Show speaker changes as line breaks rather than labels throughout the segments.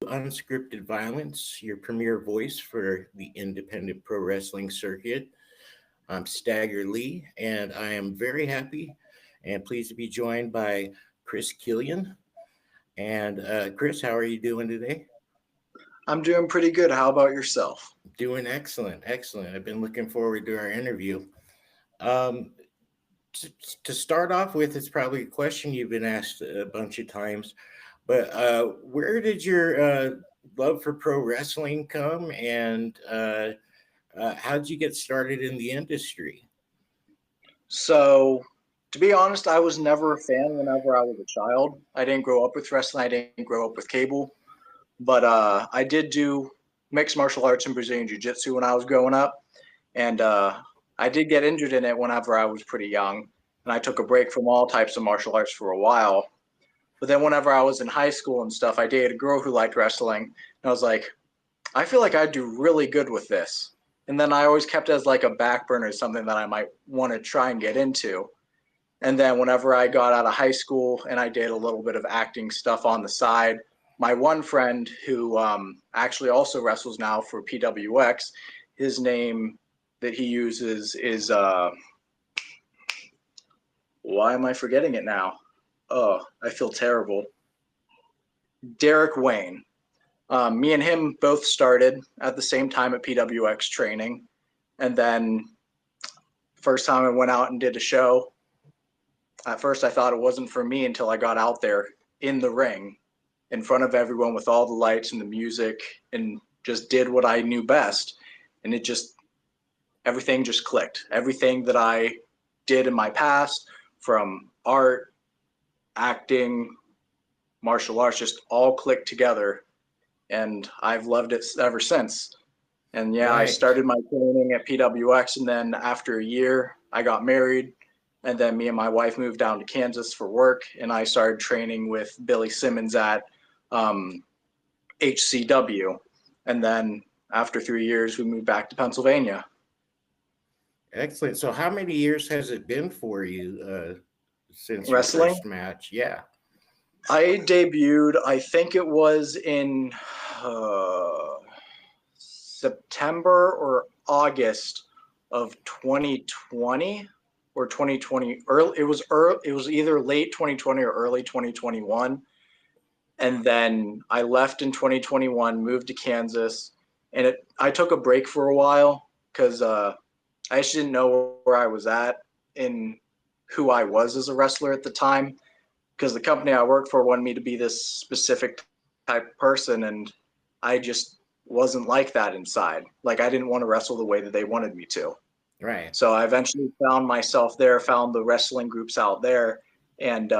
Unscripted Violence, your premier voice for the independent pro wrestling circuit. I'm Stagger Lee, and I am very happy and pleased to be joined by Kriss Killian. And Chris, how are you doing today?
I'm doing pretty good. How about yourself?
Doing excellent, excellent. I've been looking forward to our interview. Um, to, to start off with, it's probably a question you've been asked a bunch of times, but where did your love for pro wrestling come, and how did you get started in the industry?
So, to be honest, I was never a fan whenever I was a child. I didn't grow up with wrestling. I didn't grow up with cable. But I did do mixed martial arts and Brazilian jiu-jitsu when I was growing up. And I did get injured in it whenever I was pretty young. And I took a break from all types of martial arts for a while. But then whenever I was in high school and stuff, I dated a girl who liked wrestling. And I was like, I feel like I'd do really good with this. And then I always kept it as like a back burner, something that I might want to try and get into. And then whenever I got out of high school and I did a little bit of acting stuff on the side, my one friend who actually also wrestles now for PWX, his name that he uses is, why am I forgetting it now? Oh, I feel terrible. Derek Wayne. Me and him both started at the same time at PWX training. And then first time I went out and did a show, at first I thought it wasn't for me until I got out there in the ring in front of everyone with all the lights and the music and just did what I knew best. And it just, everything just clicked. Everything that I did in my past, from art, acting, martial arts, just all clicked together. And I've loved it ever since. And yeah, I
Right.
started my training at PWX, and then after a year, I got married. And then me and my wife moved down to Kansas for work, and I started training with Billy Simmons at HCW. And then after 3 years, we moved back to Pennsylvania.
Excellent. So, how many years has it been for you since your
Wrestling,
first match? Yeah.
I debuted, I think it was in September or August of 2020 or 2020. It was either late 2020 or early 2021. And then I left in 2021, moved to Kansas, and I took a break for a while because I just didn't know where I was at in who I was as a wrestler at the time, because the company I worked for wanted me to be this specific type of person, and I just wasn't like that inside. Like, I didn't want to wrestle the way that they wanted me to.
Right.
So I eventually found myself there, found the wrestling groups out there, and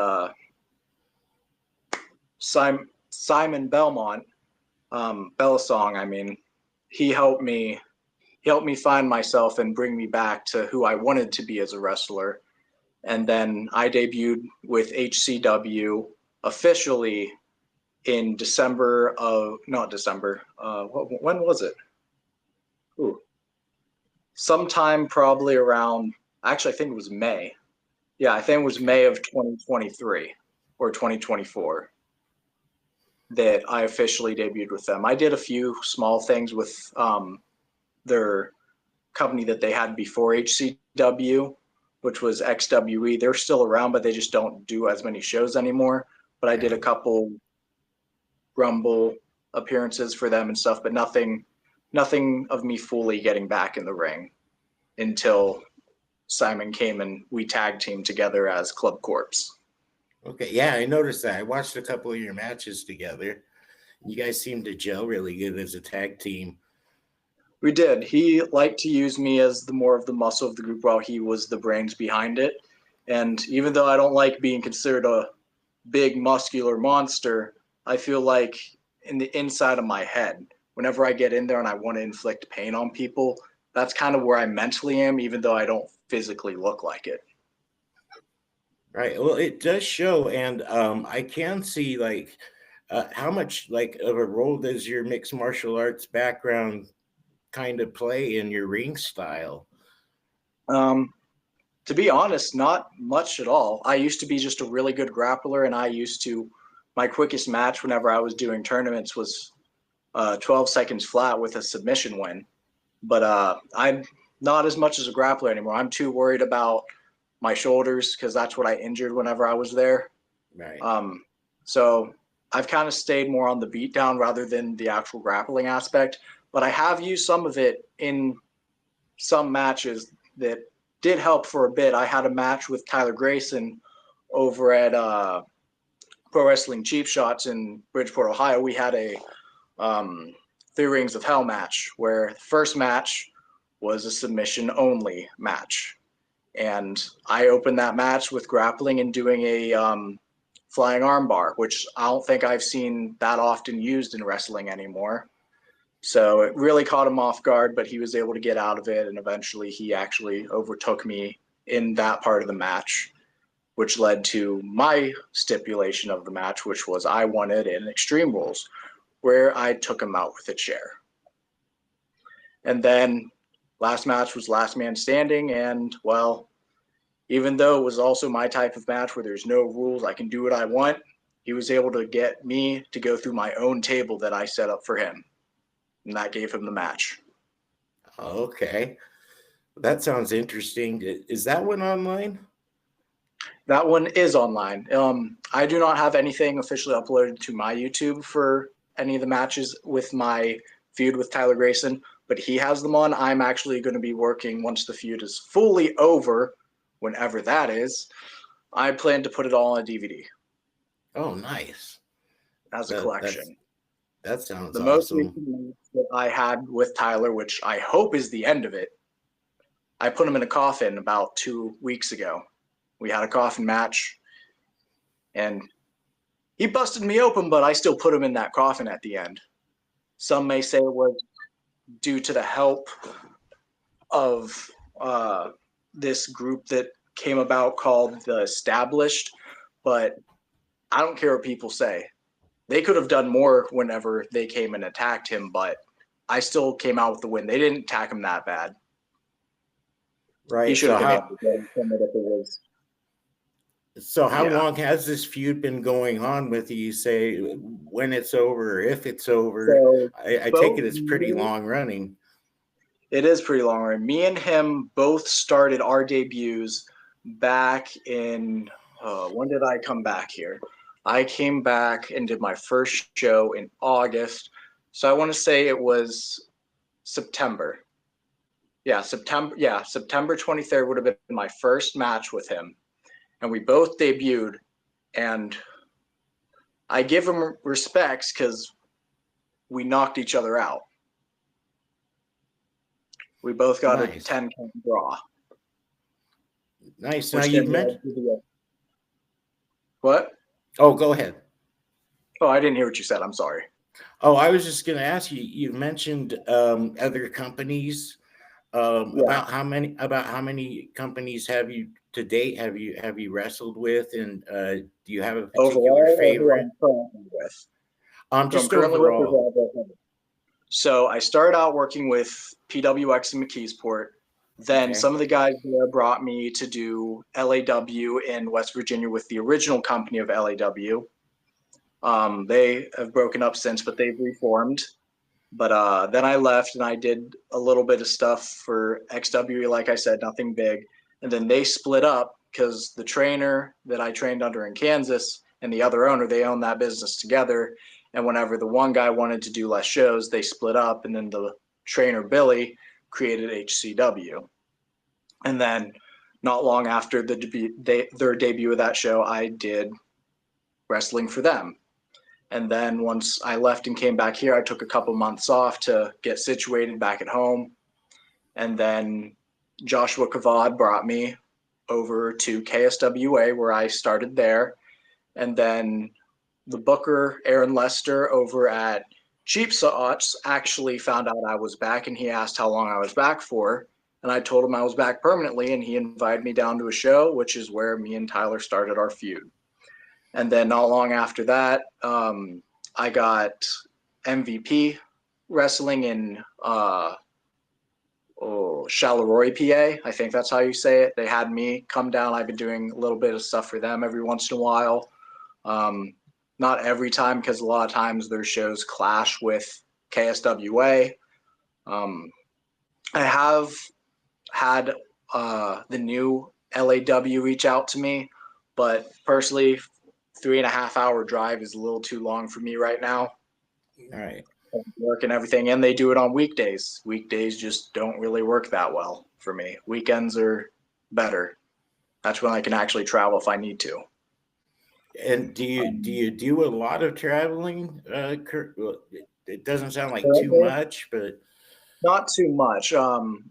Simon Belmont, Bellasong, I mean, he helped me find myself and bring me back to who I wanted to be as a wrestler. And then I debuted with HCW officially in December of, not December, when was it? Ooh. Sometime probably around, actually I think it was May. Yeah, I think it was May of 2023 or 2024 that I officially debuted with them. I did a few small things with their company that they had before HCW, which was XWE. They're still around, but they just don't do as many shows anymore. But I did a couple Rumble appearances for them and stuff, but nothing of me fully getting back in the ring until Simon came and we tag teamed together as Club Corpse.
Okay. Yeah, I noticed that. I watched a couple of your matches together. You guys seem to gel really good as a tag team.
We did. He liked to use me as the more of the muscle of the group while he was the brains behind it. And even though I don't like being considered a big muscular monster, I feel like in the inside of my head, whenever I get in there and I want to inflict pain on people, that's kind of where I mentally am, even though I don't physically look like it.
Right. Well, it does show, and I can see like how much like of a role does your mixed martial arts background kind of play in your ring style?
To be honest, not much at all. I used to be just a really good grappler, and my quickest match whenever I was doing tournaments was 12 seconds flat with a submission win. But I'm not as much as a grappler anymore. I'm too worried about my shoulders because that's what I injured whenever I was there.
Right.
So I've kind of stayed more on the beatdown rather than the actual grappling aspect. But I have used some of it in some matches that did help for a bit. I had a match with Tyler Grayson over at Pro Wrestling Cheap Shots in Bridgeport, Ohio. We had a 3 Rings of Hell match where the first match was a submission only match. And I opened that match with grappling and doing a flying armbar, which I don't think I've seen that often used in wrestling anymore. So it really caught him off guard, but he was able to get out of it. And eventually he actually overtook me in that part of the match, which led to my stipulation of the match, which was I won it in Extreme Rules, where I took him out with a chair. And then last match was last man standing. And well, even though it was also my type of match where there's no rules, I can do what I want, he was able to get me to go through my own table that I set up for him. And that gave him the match.
Okay. That sounds interesting. Is that one online?
That one is online. I do not have anything officially uploaded to my YouTube for any of the matches with my feud with Tyler Grayson, but he has them on. I'm actually going to be working once the feud is fully over, whenever that is. I plan to put it all on a DVD.
Oh, nice.
As a collection.
That sounds
the
awesome.
most recent match that I had with Tyler, which I hope is the end of it, I put him in a coffin about 2 weeks ago. We had a coffin match, and he busted me open, but I still put him in that coffin at the end. Some may say it was due to the help of this group that came about called The Established, but I don't care what people say. They could have done more whenever they came and attacked him, but I still came out with the win. They didn't attack him that bad.
Right.
He should have been able to get from it if it was.
So how long has this feud been going on with you? Say when it's over, if it's over.
So
I take it it's pretty long running.
It is pretty long running. Me and him both started our debuts back in when did I come back here? I came back and did my first show in August. So I want to say it was September. Yeah, September 23rd would have been my first match with him. And we both debuted, and I give him respects because we knocked each other out. We both got a 10 count draw.
Nice. Now you've mentioned
what?
Oh, go ahead.
Oh, I didn't hear what you said. I'm sorry.
Oh, I was just going to ask you. You've mentioned other companies. About how many companies have you to date? Have you wrestled with, and do you have a particular favorite? Just overall.
So I started out working with PWX in McKeesport. Then some of the guys there brought me to do LAW in West Virginia with the original company of LAW. They have broken up since, but they've reformed. But then I left and I did a little bit of stuff for XWE, like I said, nothing big. And then they split up because the trainer that I trained under in Kansas and the other owner, they own that business together. And whenever the one guy wanted to do less shows, they split up. And then the trainer, Billy, created HCW. And then not long after their debut of that show, I did wrestling for them. And then once I left and came back here, I took a couple months off to get situated back at home. And then Joshua Kavad brought me over to KSWA, where I started there. And then the booker, Aaron Lester, over at Cheap Shots, actually found out I was back, and he asked how long I was back for. And I told him I was back permanently, and he invited me down to a show, which is where me and Tyler started our feud. And then not long after that, I got MVP wrestling in Charleroi, PA. I think that's how you say it. They had me come down. I've been doing a little bit of stuff for them every once in a while. Not every time, because a lot of times their shows clash with KSWA. I have had the new LAW reach out to me, but personally, 3.5 hour drive is a little too long for me right now.
All right.
Work and everything, and they do it on weekdays. Weekdays just don't really work that well for me. Weekends are better. That's when I can actually travel if I need to.
And do you do a lot of traveling, Kurt? Well, it doesn't sound like too
Currently,
much, but
not too much.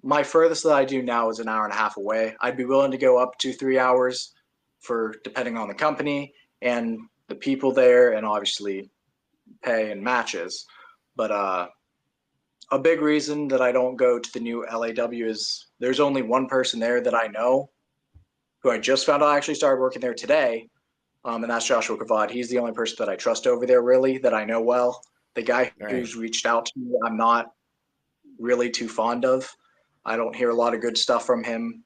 My furthest that I do now is an hour and a half away. I'd be willing to go up to 3 hours for depending on the company and the people there, and obviously pay and matches. But a big reason that I don't go to the new LAW is there's only one person there that I know who I just found out actually started working there today. And that's Joshua Kavad. He's the only person that I trust over there, really, that I know well. The guy
all right.
who's reached out to me, I'm not really too fond of. I don't hear a lot of good stuff from him,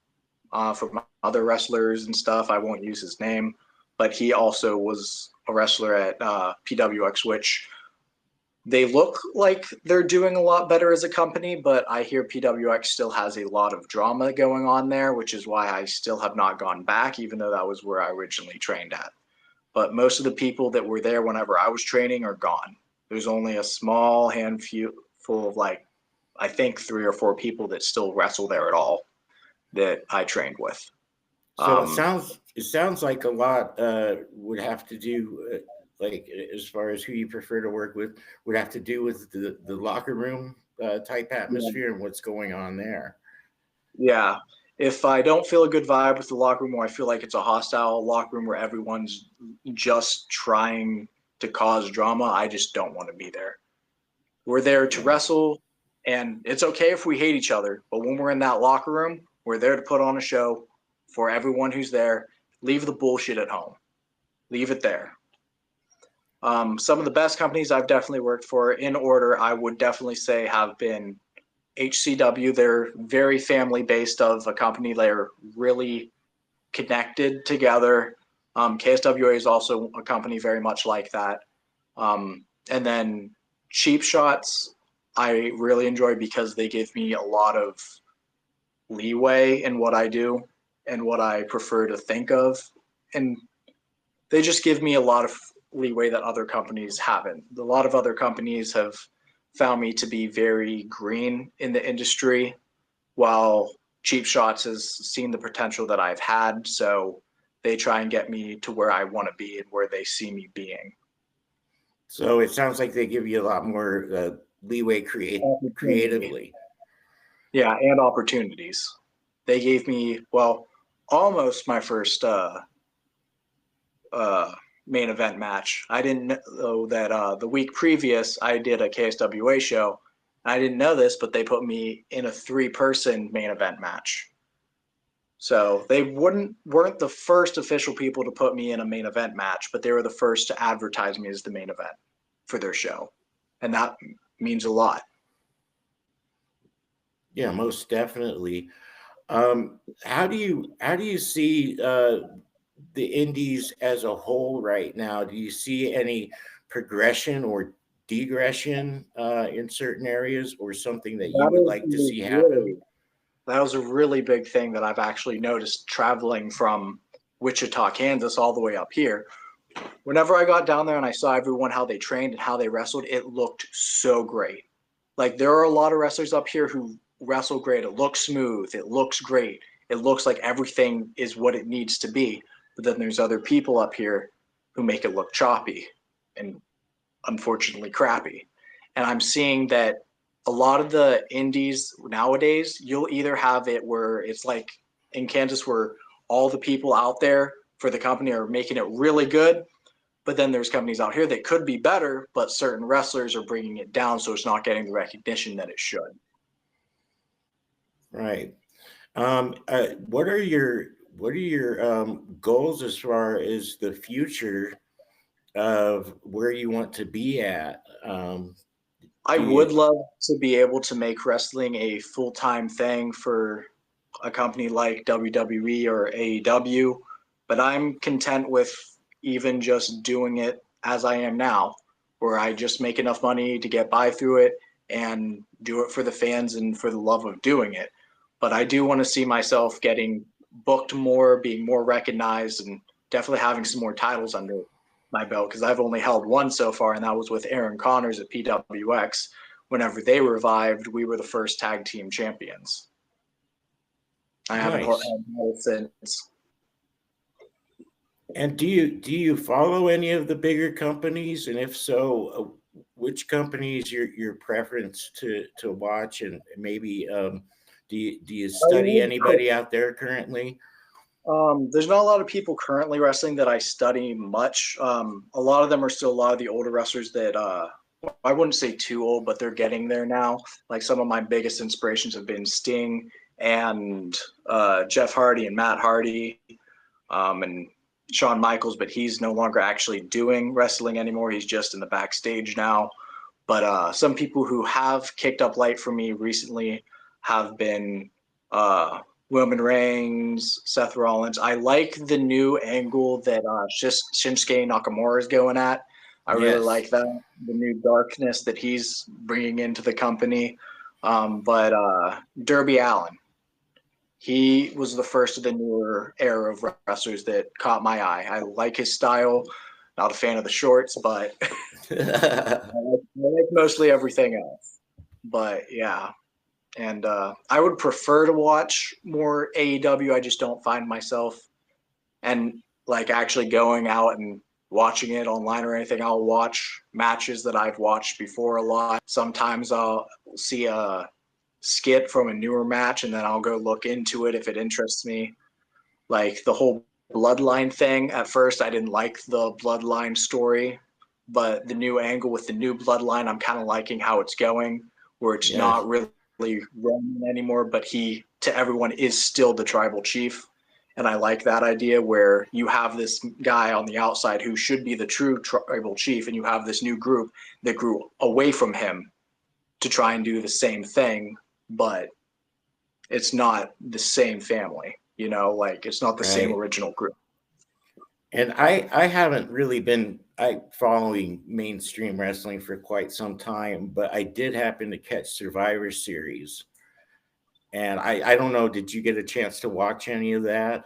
from other wrestlers and stuff. I won't use his name, but he also was a wrestler at PWX, which they look like they're doing a lot better as a company, but I hear PWX still has a lot of drama going on there, which is why I still have not gone back, even though that was where I originally trained at. But most of the people that were there whenever I was training are gone. There's only a small handful of, like, I think 3 or 4 people that still wrestle there at all that I trained with.
So it sounds like a lot would have to do like as far as who you prefer to work with would have to do with the locker room type atmosphere and what's going on there.
Yeah. If I don't feel a good vibe with the locker room, or I feel like it's a hostile locker room where everyone's just trying to cause drama, I just don't want to be there. We're there to wrestle, and it's okay if we hate each other, but when we're in that locker room, we're there to put on a show for everyone who's there. Leave the bullshit at home. Leave it there. Some of the best companies I've definitely worked for, in order, I would definitely say have been HCW. They're very family based of a company. They're really connected together. KSWA is also a company very much like that. And then Cheap Shots, I really enjoy because they give me a lot of leeway in what I do and what I prefer to think of. And they just give me a lot of leeway that other companies haven't. A lot of other companies have found me to be very green in the industry, while Cheap Shots has seen the potential that I've had. So they try and get me to where I want to be and where they see me being.
So it sounds like they give you a lot more leeway creatively.
Yeah, and opportunities. They gave me, well, almost my first main event match. I didn't know that the week previous I did a KSWA show. I didn't know this, but they put me in a 3-person main event match. So they weren't the first official people to put me in a main event match, but they were the first to advertise me as the main event for their show. And that means a lot.
Yeah, most definitely. How do you see the indies as a whole right now? Do you see any progression or degression in certain areas, or something that you would like to see happen?
That was a really big thing that I've actually noticed traveling from Wichita, Kansas, all the way up here. Whenever I got down there and I saw everyone, how they trained and how they wrestled, it looked so great. Like, there are a lot of wrestlers up here who wrestle great. It looks smooth. It looks great. It looks like everything is what it needs to be. But then there's other people up here who make it look choppy and unfortunately crappy. And I'm seeing that a lot of the indies nowadays, you'll either have it where it's like in Kansas where all the people out there for the company are making it really good, but then there's companies out here that could be better, but certain wrestlers are bringing it down, so it's not getting the recognition that it should.
Right. What are your goals as far as the future of where you want to be at?
I would love to be able to make wrestling a full-time thing for a company like WWE or AEW, but I'm content with even just doing it as I am now, where I just make enough money to get by through it and do it for the fans and for the love of doing it. But I do want to see myself getting booked more, being more recognized, and definitely having some more titles under my belt, because I've only held one so far, and that was with Aaron Connors at PWX. Whenever they revived, we were the first tag team champions. I haven't held it since.
And do you follow any of the bigger companies? And if so, which company is your preference to watch? And maybe do you study anybody out there currently?
There's not a lot of people currently wrestling that I study much. A lot of them are still a lot of the older wrestlers that I wouldn't say too old, but they're getting there now. Like some of my biggest inspirations have been Sting and Jeff Hardy and Matt Hardy, and Shawn Michaels, but he's no longer actually doing wrestling anymore. He's just in the backstage now. But some people who have kicked up light for me recently have been Roman Reigns, Seth Rollins. I like the new angle that Shinsuke Nakamura is going at. I really like that, the new darkness that he's bringing into the company. But Darby Allin, he was the first of the newer era of wrestlers that caught my eye. I like his style. Not a fan of the shorts, but I like mostly everything else. But yeah. And I would prefer to watch more AEW. I just don't find myself and like actually going out and watching it online or anything. I'll watch matches that I've watched before a lot. Sometimes I'll see a skit from a newer match and then I'll go look into it if it interests me. Like the whole Bloodline thing, at first I didn't like the Bloodline story, but the new angle with the new Bloodline, I'm kind of liking how it's going, where it's not really Roman anymore, but he to everyone is still the tribal chief. And I like that idea where you have this guy on the outside who should be the true tribal chief, and you have this new group that grew away from him to try and do the same thing, but it's not the same family, you know, like it's not the same original group.
And I haven't really been following mainstream wrestling for quite some time, but I did happen to catch Survivor Series. And I don't know, did you get a chance to watch any of that?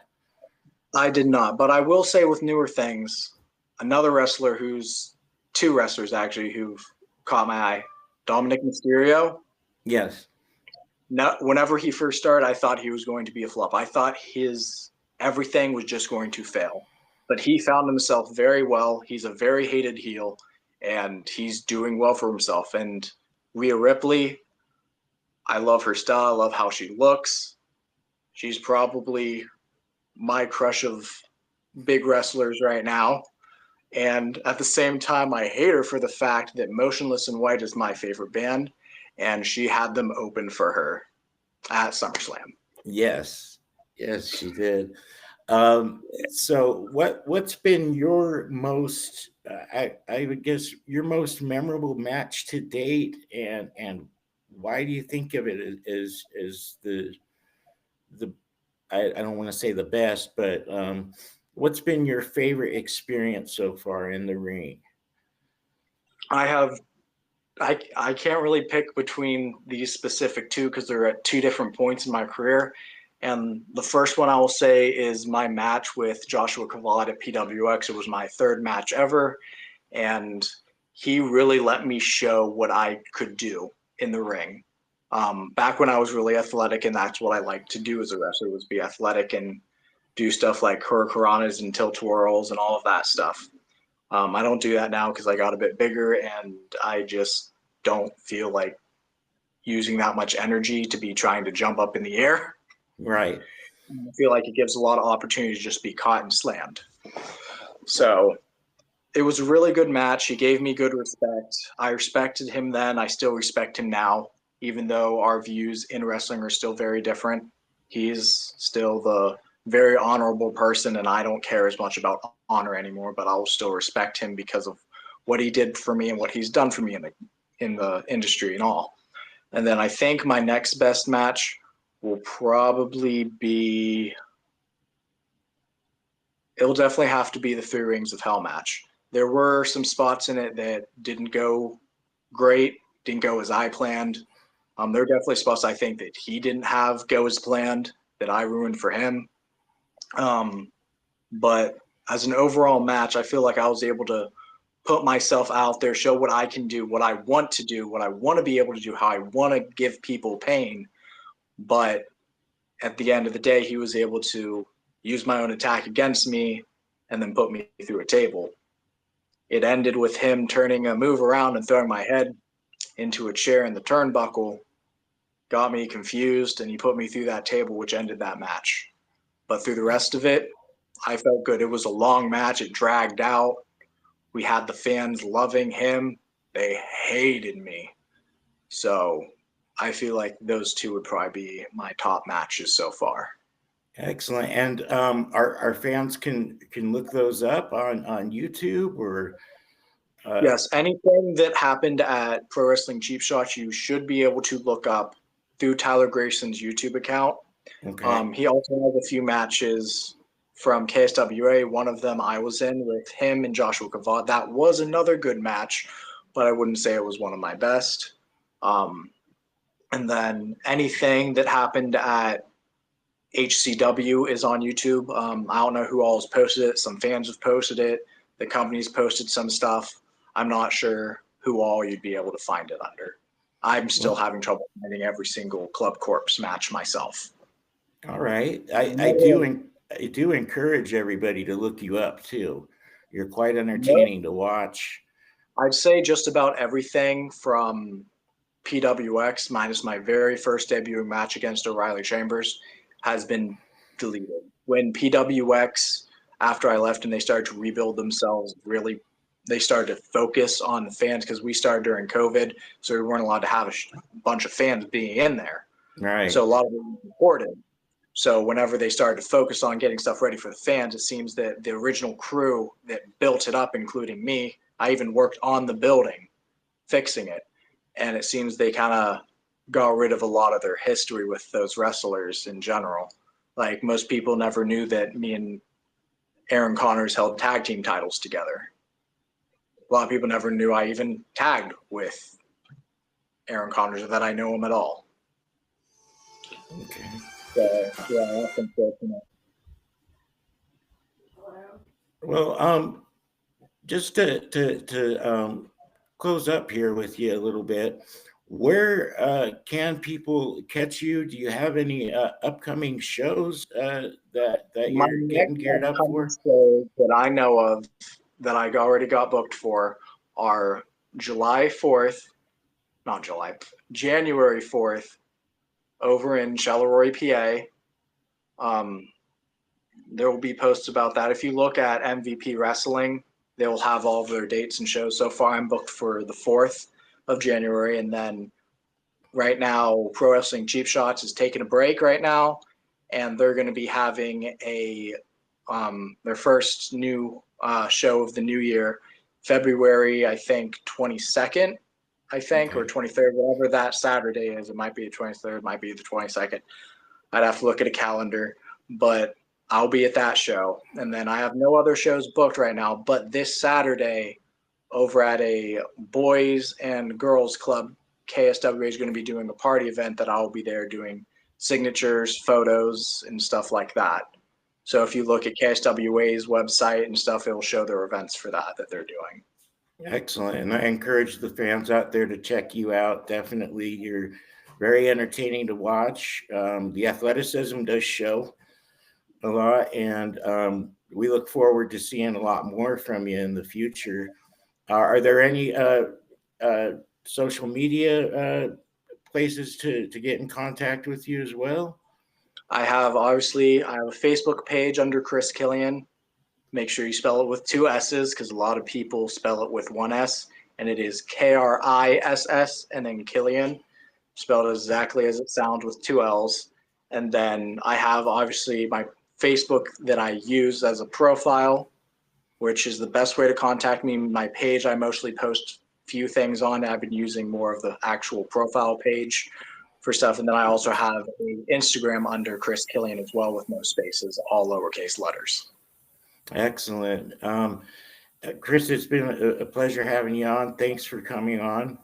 I did not, but I will say with newer things, another wrestler two wrestlers actually who've caught my eye, Dominic Mysterio.
Yes.
Now, whenever he first started, I thought he was going to be a flop. I thought his everything was just going to fail. But he found himself very well. He's a very hated heel, and he's doing well for himself. And Rhea Ripley, I love her style. I love how she looks. She's probably my crush of big wrestlers right now. And at the same time, I hate her for the fact that Motionless in White is my favorite band, and she had them open for her at SummerSlam.
Yes, she did. So what's been your most, I would guess, your most memorable match to date, and why do you think of it as the I don't want to say the best, but what's been your favorite experience so far in the ring?
I can't really pick between these specific two because they're at two different points in my career. And the first one I will say is my match with Joshua Cavalli at PWX. It was my third match ever. And he really let me show what I could do in the ring. Back when I was really athletic, and that's what I liked to do as a wrestler, was be athletic and do stuff like hurricanranas and tilt twirls and all of that stuff. I don't do that now because I got a bit bigger and I just don't feel like using that much energy to be trying to jump up in the air.
Right.
I feel like it gives a lot of opportunity to just be caught and slammed. So it was a really good match. He gave me good respect. I respected him then. I still respect him now, even though our views in wrestling are still very different. He's still the very honorable person, and I don't care as much about honor anymore, but I'll still respect him because of what he did for me and what he's done for me in the industry and all. And then I think my next best match will probably be, it'll definitely have to be the 3 Rings of Hell match. There were some spots in it that didn't go great, didn't go as I planned. There are definitely spots I think that he didn't have go as planned that I ruined for him. But as an overall match, I feel like I was able to put myself out there, show what I can do, what I want to do, what I want to be able to do, how I want to give people pain. But at the end of the day, he was able to use my own attack against me and then put me through a table. It ended with him turning a move around and throwing my head into a chair in the turnbuckle, got me confused, and he put me through that table, which ended that match. But through the rest of it, I felt good. It was a long match. It dragged out. We had the fans loving him. They hated me. So I feel like those two would probably be my top matches so far.
Excellent. And our fans can look those up on YouTube or
Yes, anything that happened at Pro Wrestling Cheap Shots, you should be able to look up through Tyler Grayson's YouTube account.
okay.
He also has a few matches from KSWA. One of them I was in with him and Joshua Kavad. That was another good match, but I wouldn't say it was one of my best. And then anything that happened at HCW is on YouTube. I don't know who all has posted it. Some fans have posted it. The company's posted some stuff. I'm not sure who all you'd be able to find it under. I'm still having trouble finding every single Club Corpse match myself.
All right. I do encourage everybody to look you up too. You're quite entertaining to watch.
I'd say just about everything from PWX, minus my very first debut match against O'Reilly Chambers, has been deleted. When PWX, after I left and they started to rebuild themselves, really, they started to focus on the fans because we started during COVID, so we weren't allowed to have a bunch of fans being in there.
Right.
So a lot of it was recorded. So whenever they started to focus on getting stuff ready for the fans, it seems that the original crew that built it up, including me, I even worked on the building, fixing it. And it seems they kind of got rid of a lot of their history with those wrestlers in general. Like most people never knew that me and Aaron Connors held tag team titles together. A lot of people never knew I even tagged with Aaron Connors or that I know him at all.
Okay.
So, yeah, that's unfortunate.
Well, just to close up here with you a little bit, where can people catch you? Do you have any upcoming shows that
My
you're getting
next
geared up
upcoming
for?
shows that I know of that I already got booked for are January 4th over in Charleroi, PA. There will be posts about that. If you look at MVP Wrestling, they will have all of their dates and shows. So far, I'm booked for the 4th of January. And then right now, Pro Wrestling Cheap Shots is taking a break right now. And they're going to be having their first new show of the new year, February, I think, 22nd, or 23rd, whatever that Saturday is. It might be the 23rd, might be the 22nd. I'd have to look at a calendar, but I'll be at that show. And then I have no other shows booked right now, but this Saturday over at a boys and girls club, KSWA is going to be doing a party event that I'll be there doing signatures, photos, and stuff like that. So if you look at KSWA's website and stuff, it'll show their events for that they're doing.
Excellent. And I encourage the fans out there to check you out. Definitely. You're very entertaining to watch. The athleticism does show a lot, and we look forward to seeing a lot more from you in the future. Are there any social media places to get in contact with you as well?
I have a Facebook page under Kriss Killian. Make sure you spell it with 2 S's because a lot of people spell it with 1 S, and it is Kriss and then Killian, spelled exactly as it sounds with 2 L's. And then I have obviously my Facebook that I use as a profile, which is the best way to contact me. My page, I mostly post few things on. I've been using more of the actual profile page for stuff. And then I also have an Instagram under Kriss Killian as well with no spaces, all lowercase letters.
Excellent. Kriss, it's been a pleasure having you on. Thanks for coming on.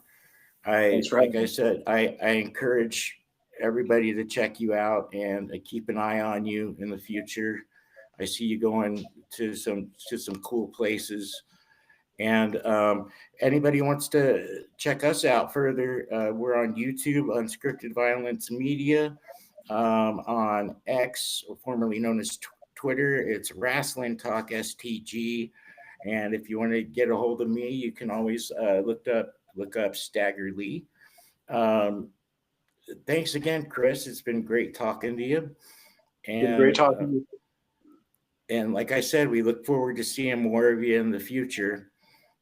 Thanks for
Like
having
I
me.
said, I encourage everybody to check you out and keep an eye on you in the future. I see you going to some cool places. And anybody wants to check us out further, we're on YouTube, Unscripted Violence Media, on X, formerly known as Twitter. It's Wrestling Talk STG. And if you want to get a hold of me, you can always look up Stagger Lee. Um, Thanks again, Kriss. It's been great talking to you.
Been
And
great talking to you.
and like I said, we look forward to seeing more of you in the future.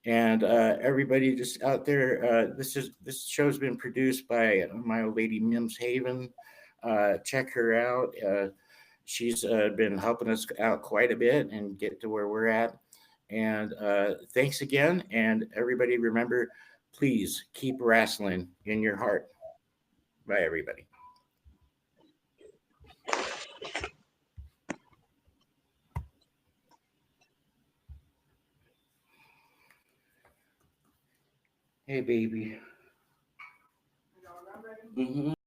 And everybody just out there, this show's been produced by my old lady Mims Haven. Check her out. She's been helping us out quite a bit and get to where we're at. And thanks again. And everybody, remember, please keep wrestling in your heart. Bye, everybody. Hey, baby. Mm-hmm.